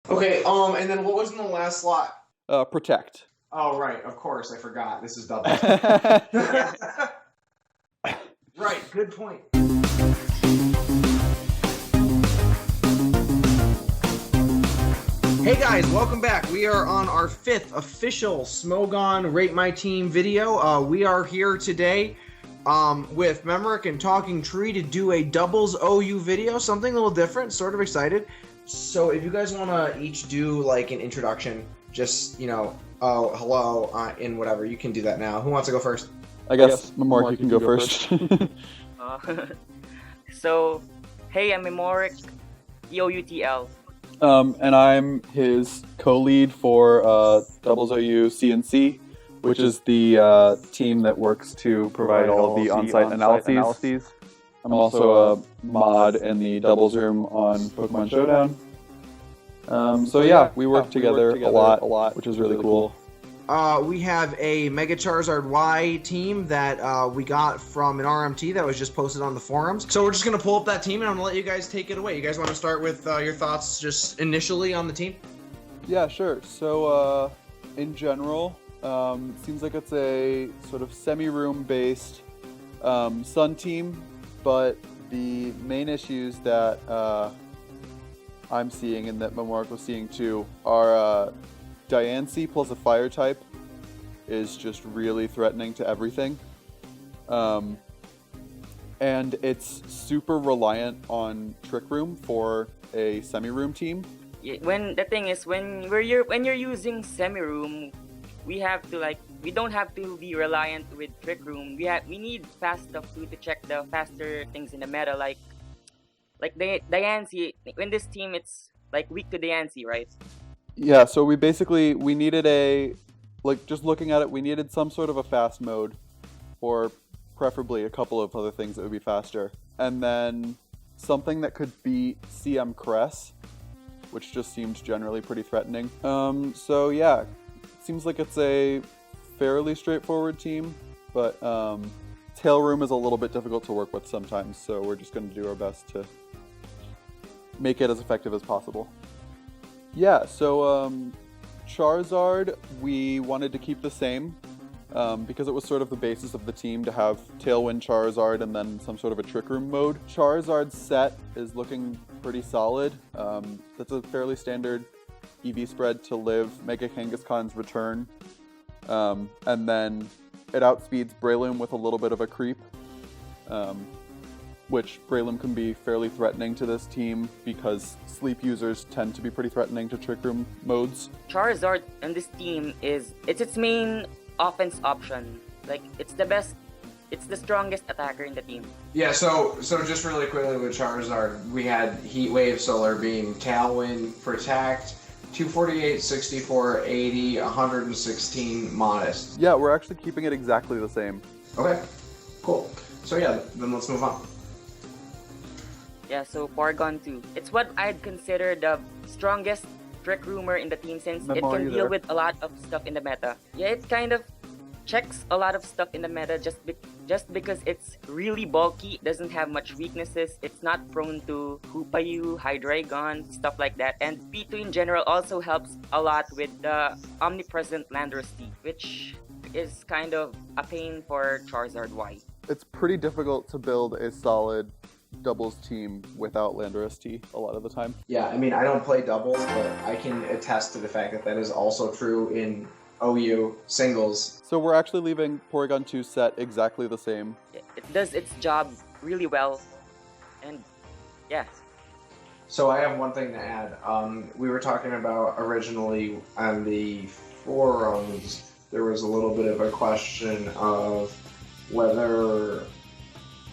Okay, and then what was in the last slot? Protect. Oh, right, of course, I forgot. This is double. Right, good point. Hey guys, welcome back. We are on our 5th official Smogon Rate My Team video. We are here today with Memoric and Talkingtree to do a doubles OU video, something a little different, sort of excited. So if you guys want to each do like an introduction, just, oh, hello, in whatever, you can do that now. Who wants to go first? I guess Memoric, you can go first. So, hey, I'm Memoric, DOUTL. And I'm his co-lead for Doubles OU CNC, which is the team that works to provide all of the on-site analyses. I'm also a mod in the doubles room on Pokemon Showdown. So yeah, we work together a lot, which is really cool. We have a Mega Charizard Y team that we got from an RMT that was just posted on the forums. So we're just going to pull up that team and I'm going to let you guys take it away. You guys want to start with your thoughts just initially on the team? Yeah, sure. So in general, seems like it's a sort of semi-room based Sun team, but the main issues that I'm seeing and that Memoric was seeing too are Diancie plus a fire type is just really threatening to everything. And it's super reliant on Trick Room for a semi-room team. When you're using semi-room, we don't have to be reliant with Trick Room. We need fast stuff too to check the faster things in the meta, like the Diancie. In this team, it's like weak to Diancie, right? Yeah, so we needed just looking at it, we needed some sort of a fast mode, or preferably a couple of other things that would be faster. And then something that could beat CM Cress, which just seemed generally pretty threatening. So yeah, seems like it's a fairly straightforward team, but Tail Room is a little bit difficult to work with sometimes, so we're just going to do our best to make it as effective as possible. Yeah, so Charizard, we wanted to keep the same because it was sort of the basis of the team to have Tailwind Charizard and then some sort of a Trick Room mode. Charizard's set is looking pretty solid. That's a fairly standard EV spread to live Mega Kangaskhan's return. And then it outspeeds Breloom with a little bit of a creep. Which Breloom can be fairly threatening to this team because sleep users tend to be pretty threatening to Trick Room modes. Charizard on this team it's its main offense option. Like it's the strongest attacker in the team. Yeah, so just really quickly with Charizard, we had Heat Wave, Solar Beam, Tailwind, Protect, 248, 64, 80, 116, Modest. Yeah, we're actually keeping it exactly the same. Okay, cool. So yeah, then let's move on. Yeah, so Porygon 2. It's what I'd consider the strongest Trick Roomer in the team since it can deal with a lot of stuff in the meta. Yeah, it kind of checks a lot of stuff in the meta just because it's really bulky, doesn't have much weaknesses, it's not prone to Hoopayu, Hydreigon, stuff like that. And P2 in general also helps a lot with the omnipresent Landorus T, which is kind of a pain for Charizard Y. It's pretty difficult to build a solid doubles team without Landorus T a lot of the time. Yeah, I mean, I don't play doubles, but I can attest to the fact that is also true in OU singles. So we're actually leaving Porygon 2 set exactly the same. It does its job really well, and yeah. So I have one thing to add. We were talking about originally on the forums, there was a little bit of a question of whether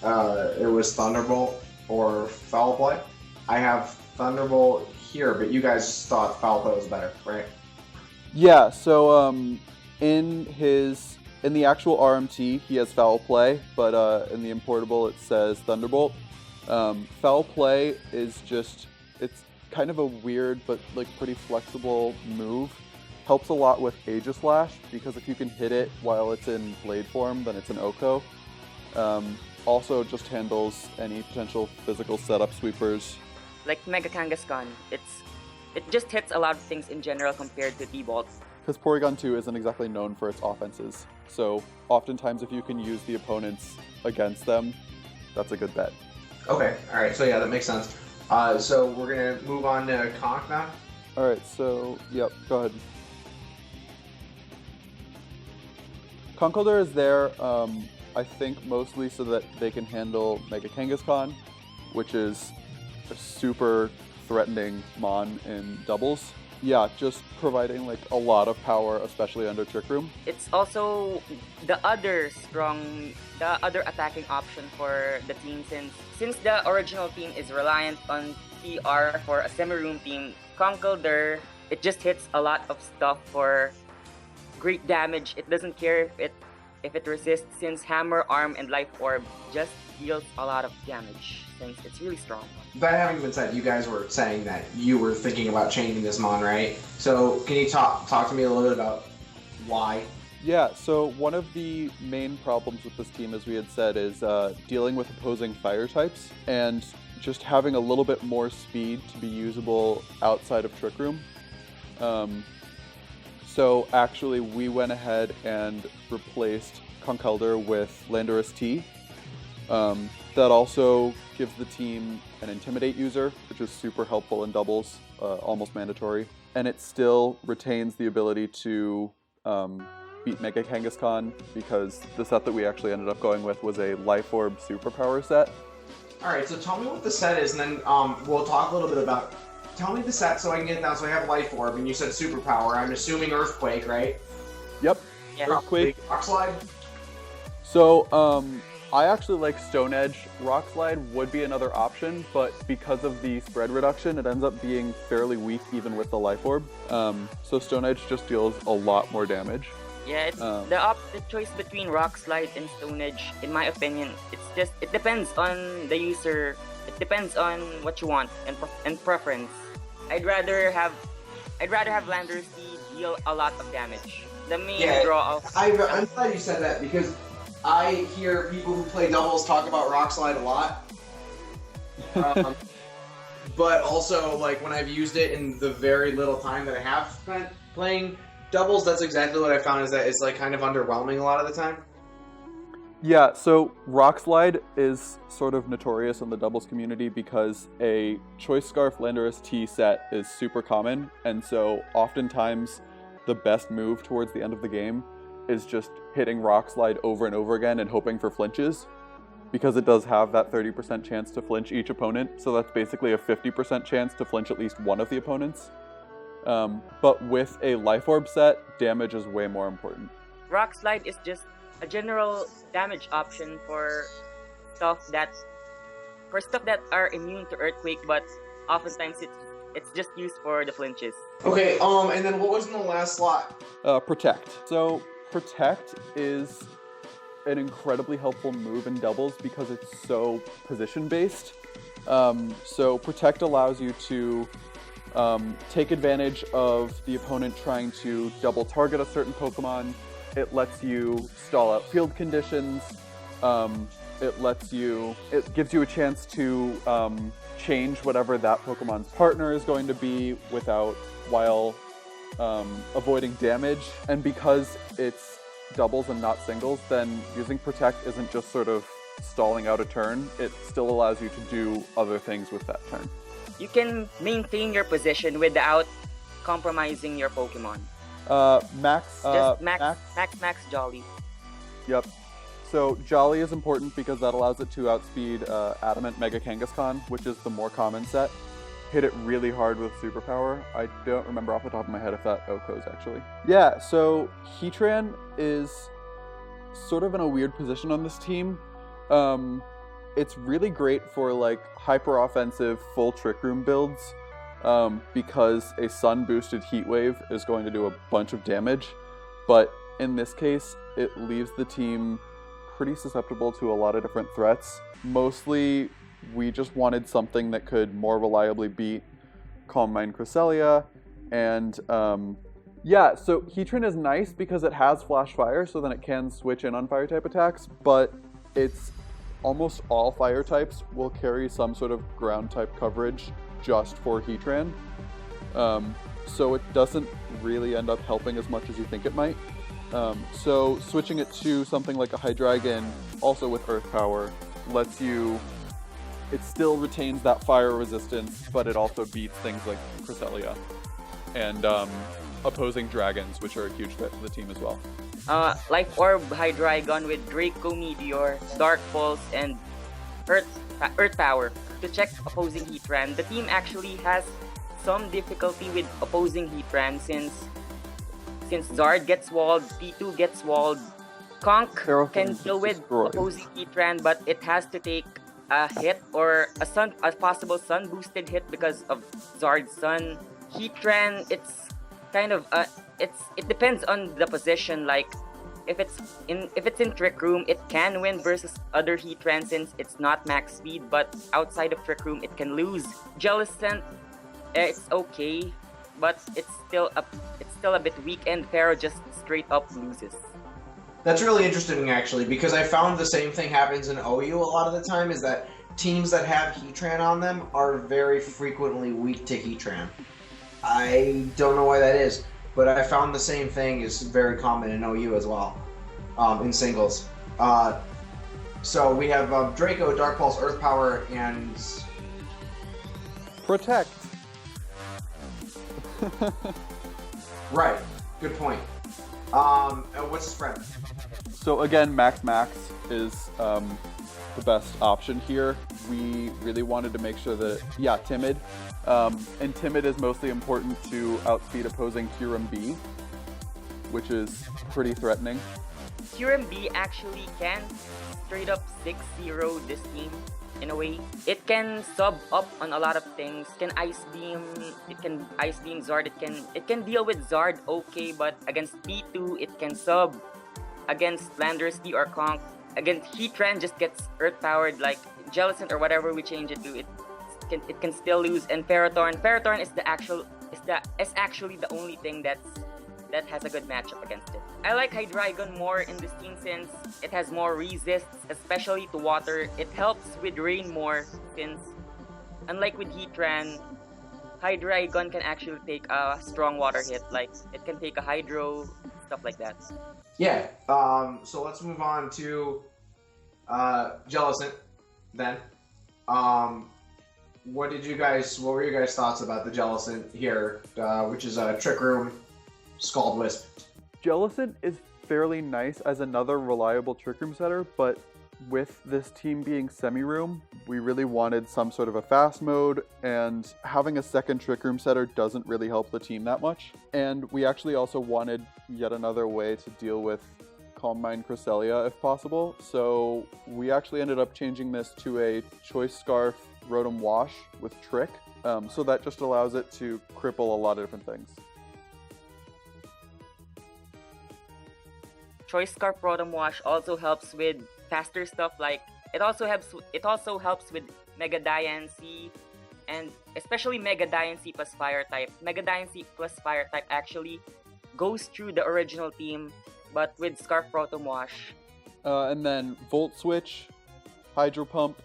it was Thunderbolt or Foul Play. I have Thunderbolt here, but you guys thought Foul Play was better, right? Yeah, so in the actual RMT, he has Foul Play, but in the importable it says Thunderbolt. Foul Play is it's kind of a weird but like pretty flexible move. Helps a lot with Aegislash, because if you can hit it while it's in Blade form, then it's an Oko. Also just handles any potential physical setup sweepers. Like Mega Kangaskhan, it just hits a lot of things in general compared to T-Bolt. Because Porygon 2 isn't exactly known for its offenses, so oftentimes if you can use the opponents against them, that's a good bet. Okay, alright, so yeah, that makes sense. So we're gonna move on to Conk now. Alright, so, yep, go ahead. Conkeldurr is there, I think mostly so that they can handle Mega Kangaskhan, which is a super threatening mon in doubles. Yeah, just providing like a lot of power, especially under Trick Room. It's also the other attacking option for the team since the original team is reliant on TR for a semi-room team. Conkeldurr, it just hits a lot of stuff for great damage. It doesn't care if it resists, since Hammer, Arm, and Life Orb just deals a lot of damage since it's really strong. That having been said, you guys were saying that you were thinking about changing this mon, right? So can you talk to me a little bit about why? Yeah, so one of the main problems with this team, as we had said, is dealing with opposing fire types and just having a little bit more speed to be usable outside of Trick Room. So actually we went ahead and replaced Conkeldurr with Landorus T. That also gives the team an Intimidate user, which is super helpful in doubles, almost mandatory. And it still retains the ability to beat Mega Kangaskhan, because the set that we actually ended up going with was a Life Orb Superpower set. Alright, so tell me what the set is, and then we'll talk a little bit about... Tell me the set so I can get it down. So I have Life Orb, and you said Superpower. I'm assuming Earthquake, right? Yep. Yeah. Earthquake. Rock Slide? So, I actually like Stone Edge. Rock Slide would be another option, but because of the spread reduction, it ends up being fairly weak even with the Life Orb. So Stone Edge just deals a lot more damage. Yeah, it's the choice between Rock Slide and Stone Edge, in my opinion. It depends on the user. It depends on what you want and preference. I'd rather have Landorus T deal a lot of damage. The main draw of... I'm glad you said that, because I hear people who play doubles talk about Rock Slide a lot. But also, like, when I've used it in the very little time that I have spent playing doubles, that's exactly what I found, is that it's like kind of underwhelming a lot of the time. Yeah, so Rock Slide is sort of notorious in the doubles community because a Choice Scarf Landorus T set is super common, and so oftentimes the best move towards the end of the game is just hitting Rock Slide over and over again and hoping for flinches, because it does have that 30% chance to flinch each opponent, so that's basically a 50% chance to flinch at least one of the opponents. But with a Life Orb set, damage is way more important. Rock Slide is just a general damage option for stuff that are immune to Earthquake, but oftentimes it's just used for the flinches. Okay, and then what was in the last slot? Protect. So Protect is an incredibly helpful move in doubles because it's so position-based. So Protect allows you to take advantage of the opponent trying to double target a certain Pokemon. It lets you stall out field conditions. It gives you a chance to change whatever that Pokemon's partner is going to be while avoiding damage. And because it's doubles and not singles, then using Protect isn't just sort of stalling out a turn. It still allows you to do other things with that turn. You can maintain your position without compromising your Pokemon. Max Jolly. Yep. So Jolly is important because that allows it to outspeed Adamant Mega Kangaskhan, which is the more common set. Hit it really hard with Superpower. I don't remember off the top of my head if that OHKOs actually. Yeah, so Heatran is sort of in a weird position on this team. It's really great for like hyper offensive full Trick Room builds. Because a sun boosted Heat Wave is going to do a bunch of damage, but in this case it leaves the team pretty susceptible to a lot of different threats. Mostly we just wanted something that could more reliably beat Calm Mind Cresselia, and yeah, so Heatran is nice because it has Flash Fire, so then it can switch in on fire type attacks, but it's almost all fire types will carry some sort of ground type coverage just for Heatran. So it doesn't really end up helping as much as you think it might. So switching it to something like a Hydreigon, also with Earth Power, lets you... It still retains that fire resistance, but it also beats things like Cresselia and opposing dragons, which are a huge threat to the team as well. Life Orb Hydreigon with Draco Meteor, Dark Pulse, and Earth Power to check opposing Heatran. The team actually has some difficulty with opposing Heatran since Zard gets walled, P2 gets walled, Conk can deal with opposing Heatran, but it has to take a hit or a possible sun boosted hit because of Zard's sun. Heatran, it's kind of it depends on the position. Like if it's in Trick Room, it can win versus other Heatran since it's not max speed, but outside of Trick Room, it can lose. Jellicent, it's okay, but it's still a bit weak, and Pharaoh just straight up loses. That's really interesting, actually, because I found the same thing happens in OU a lot of the time, is that teams that have Heatran on them are very frequently weak to Heatran. I don't know why that is, but I found the same thing is very common in OU as well, in singles. So we have Draco, Dark Pulse, Earth Power, and... Protect! Right, good point. And what's the spread? So again, Max is the best option here. We really wanted to make sure that, yeah, Timid. And Timid is mostly important to outspeed opposing Kyurem B, which is pretty threatening. Kyurem B actually can straight up 6-0 this team in a way. It can sub up on a lot of things. It can Ice Beam Zard. It can deal with Zard okay, but against P2 it can sub. Against Landorus D or Conk, against Heatran just gets Earth Powered like Jellicent or whatever we change it to. It can still lose. And Ferrothorn is actually the only thing that has a good matchup against it. I like Hydreigon more in this team since it has more resists, especially to water. It helps with rain more since, unlike with Heatran, Hydreigon can actually take a strong water hit. Like it can take a Hydro, stuff like that. Yeah. So let's move on to Jellicent then. What were your guys' thoughts about the Jellicent here, which is a Trick Room Scald Wisp? Jellicent is fairly nice as another reliable Trick Room setter, but with this team being semi-room, we really wanted some sort of a fast mode, and having a second Trick Room setter doesn't really help the team that much. And we actually also wanted yet another way to deal with Calm Mind Cresselia if possible, so we actually ended up changing this to a Choice Scarf Rotom Wash with Trick, so that just allows it to cripple a lot of different things. Choice Scarf Rotom Wash also helps with faster stuff, like it also helps with Mega Diancie, and especially Mega Diancie plus Fire type. Mega Diancie plus Fire type actually goes through the original team, but with Scarf Rotom Wash. And then Volt Switch, Hydro Pump,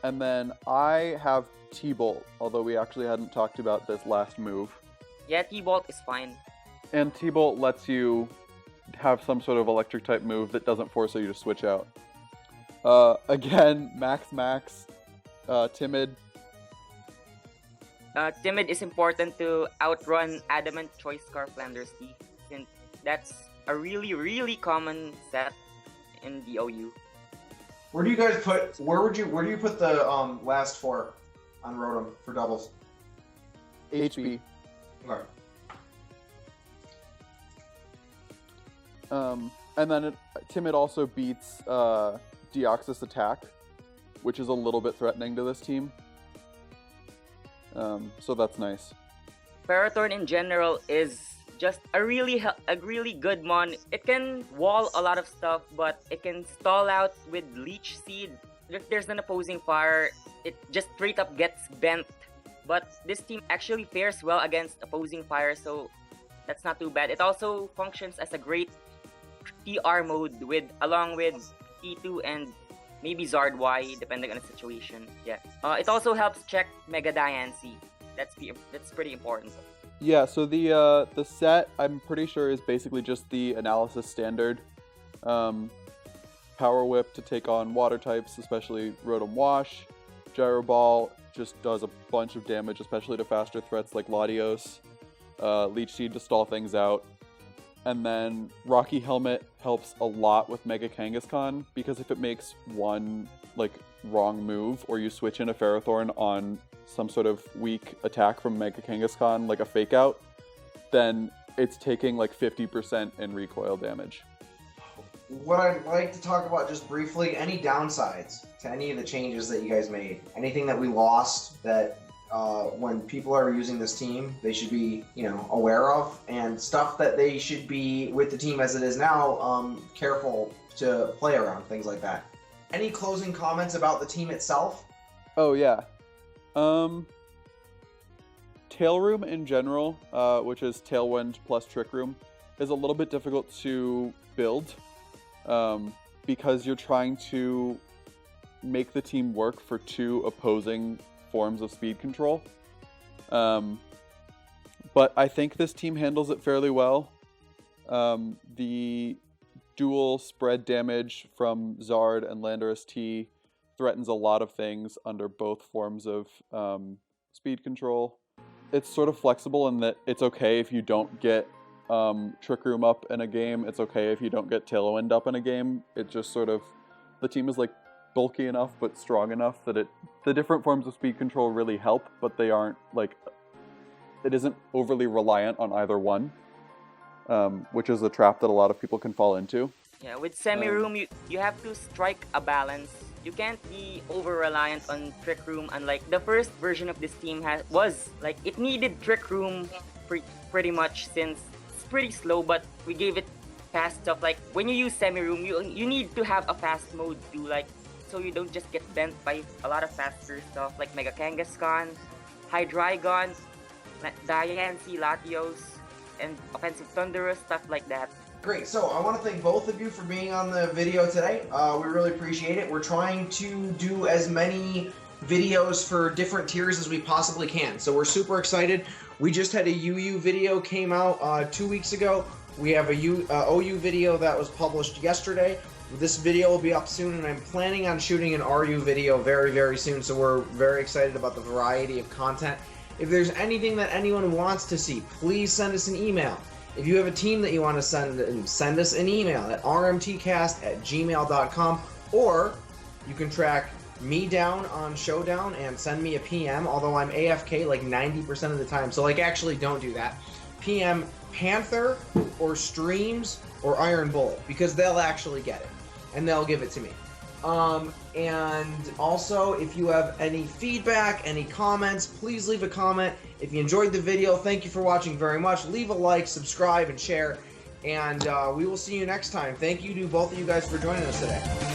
and then I have T-Bolt, although we actually hadn't talked about this last move. Yeah, T-Bolt is fine. And T-Bolt lets you have some sort of electric type move that doesn't force you to switch out. Again, Max, Timid. Timid is important to outrun Adamant Choice Scarf Landorus D, since that's a really, really common set in the OU. Where do you put the last four on Rotom for doubles? HB. Okay. And then Timid also beats Deoxys Attack, which is a little bit threatening to this team. So that's nice. Ferrothorn in general is just a really good mon. It can wall a lot of stuff, but it can stall out with Leech Seed. If there's an opposing fire, it just straight up gets bent. But this team actually fares well against opposing fire, so that's not too bad. It also functions as a great TR mode along with T2 and maybe Zard Y, depending on the situation. Yeah. It also helps check Mega Diancie. That's pretty important. Yeah, so the set, I'm pretty sure, is basically just the analysis standard. Power Whip to take on water types, especially Rotom Wash. Gyro Ball just does a bunch of damage, especially to faster threats like Latios. Leech Seed to stall things out. And then Rocky Helmet helps a lot with Mega Kangaskhan, because if it makes one wrong move, or you switch in a Ferrothorn on some sort of weak attack from Mega Kangaskhan, like a Fake Out, then it's taking 50% in recoil damage. What I'd like to talk about just briefly, any downsides to any of the changes that you guys made? Anything that we lost that when people are using this team, they should be, aware of, and stuff that they should be, with the team as it is now, careful to play around, things like that. Any closing comments about the team itself? Oh, yeah. Tail Room in general, which is Tailwind plus Trick Room, is a little bit difficult to build, because you're trying to make the team work for two opposing forms of speed control. But I think this team handles it fairly well. The dual spread damage from Zard and Landorus T threatens a lot of things under both forms of speed control. It's sort of flexible in that it's okay if you don't get Trick Room up in a game. It's okay if you don't get Tailwind up in a game. It just sort of, the team is bulky enough but strong enough that the different forms of speed control really help, but they aren't it isn't overly reliant on either one, which is a trap that a lot of people can fall into. Yeah, with Semi-Room, you have to strike a balance. You can't be over-reliant on Trick Room, unlike the first version of this team it needed Trick Room pretty much, since it's pretty slow, but we gave it fast stuff. When you use Semi-Room, you need to have a fast mode too, so you don't just get bent by a lot of faster stuff like Mega Kangaskhan, Hydreigon, Diancie, Latios, and Offensive Thunderous, stuff like that. Great, so I want to thank both of you for being on the video today. We really appreciate it. We're trying to do as many videos for different tiers as we possibly can, so we're super excited. We just had a UU video came out 2 weeks ago. We have a OU video that was published yesterday. This video will be up soon, and I'm planning on shooting an RU video very, very soon, so we're very excited about the variety of content. If there's anything that anyone wants to see, please send us an email. If you have a team that you want to send us an email at rmtcast@gmail.com, or you can track me down on Showdown and send me a PM, although I'm AFK 90% of the time, so actually don't do that. PM Panther or Streams or Iron Bullet, because they'll actually get it, and they'll give it to me. And also, if you have any feedback, any comments, please leave a comment. If you enjoyed the video, thank you for watching very much. Leave a like, subscribe, and share, and we will see you next time. Thank you to both of you guys for joining us today.